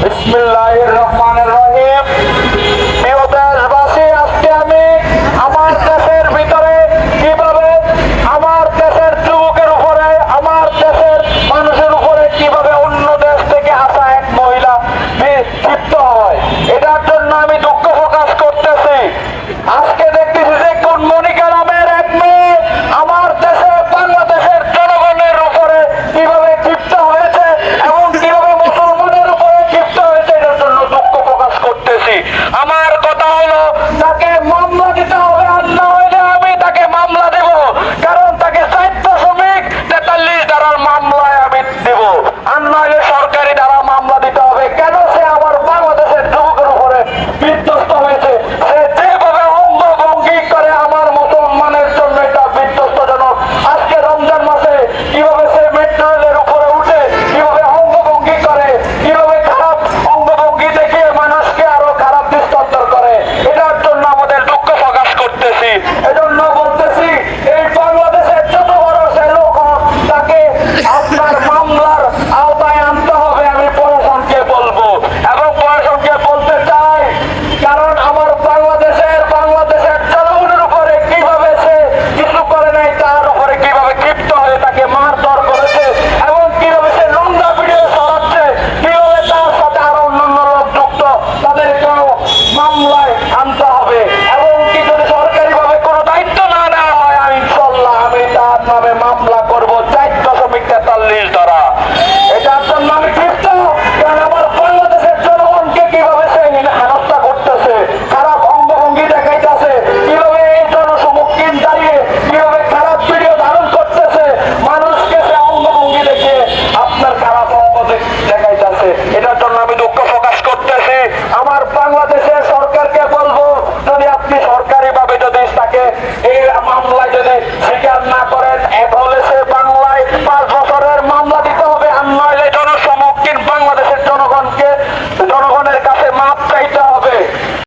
বিসমিল্লাহির রহমানির রহিম। প্রিয় দেশবাসী, আজকে আমি আমার দেশের ভিতরে কিভাবে আমার দেশের যুবকের উপরে, আমার দেশের মানুষের উপরে কিভাবে অন্য দেশ থেকে আসা এক মহিলা ক্ষিপ্ত হয়, এটার জন্য আমি দুঃখ প্রকাশ করতেছি। আজকে দেখতেছি যে কুনমনিকা নামের এক মেয়ে আমার দেশে বাংলাদেশের জনগণের উপরে কিভাবে ক্ষিপ্ত হয়েছে এবং কিভাবে মুসলমানের উপরে ক্ষিপ্ত হয়েছে, এটার জন্য দুঃখ প্রকাশ করতেছি। আমার কথা হলো তাকে মামলা দিতে হবে, আর না হইলে আমি তাকে মামলা দেব, কারণ তাকে 443 ধারার মামলায় আমি দেব, আর না হইলে সরকারি ধারা মামলা দিতে হবে। কেন সে আমার বাংলাদেশের যুবকের উপরে বিধ্বস্ত হয়েছে, সে যেভাবে অঙ্গভঙ্গি করে আমার মুসলমানের জন্য এটা বিধ্বস্তজনক। আজকে রমজান মাসে কিভাবে সে মেট্রো রেলের উপরে উঠে কিভাবে অঙ্গভঙ্গি করে, কিভাবে খারাপ অঙ্গভঙ্গি দেখিয়ে মানুষকে আরো খারাপ দৃষ্টান্তর করে, এটার জন্য আমাদের দুঃখ প্রকাশ করতেছি। এজন্য বলতেছি, এই বাংলাদেশের যত বড় সে লোক হোক, তাকে আপনার মামলার আওতায় আনতে হবে, আমি প্রশাসনকে বলবো এবং প্রশাসনকে বলতে চাই। কারণ আমার বাংলাদেশের জনগণের উপরে কিভাবে সে কিছু করে নাই, তার উপরে কিভাবে ক্ষিপ্ত হয়ে তাকে মারধর করেছে এবং কিভাবে সে নোংরা ভিডিও ছড়াচ্ছে, কিভাবে তার সাথে আরো অন্যান্য লোক যুক্ত, তাদেরকেও মামলায় আনতে হবে। এবং কি যদি সরকারি ভাবে কোনো দায়িত্ব না নেওয়া হয়, ইনশাল্লাহ আমি তার নামে মামলা করবো 4.43 ধারা। এটার জন্য আমি ক্ষিপ্ত, কারণ আমার বাংলাদেশের জনগণকে কিভাবে সে হেনস্থা করতেছে, খারাপ অঙ্গভঙ্গি দেখাইতেছে, কিভাবে এই জনসম্মুখীন দাঁড়িয়ে কিভাবে খারাপ ভিডিও ধারণ করতেছে, মানুষকে সে অঙ্গভঙ্গি দেখে আপনার খারাপ অঙ্গ দেখাইতেছে। এটার জন্য আমি দুঃখ প্রকাশ করতেছি। আমার বাংলাদেশের সরকারকে বলবো, যদি আপনি সরকারি ভাবে যদি তাকে এই মামলায় যদি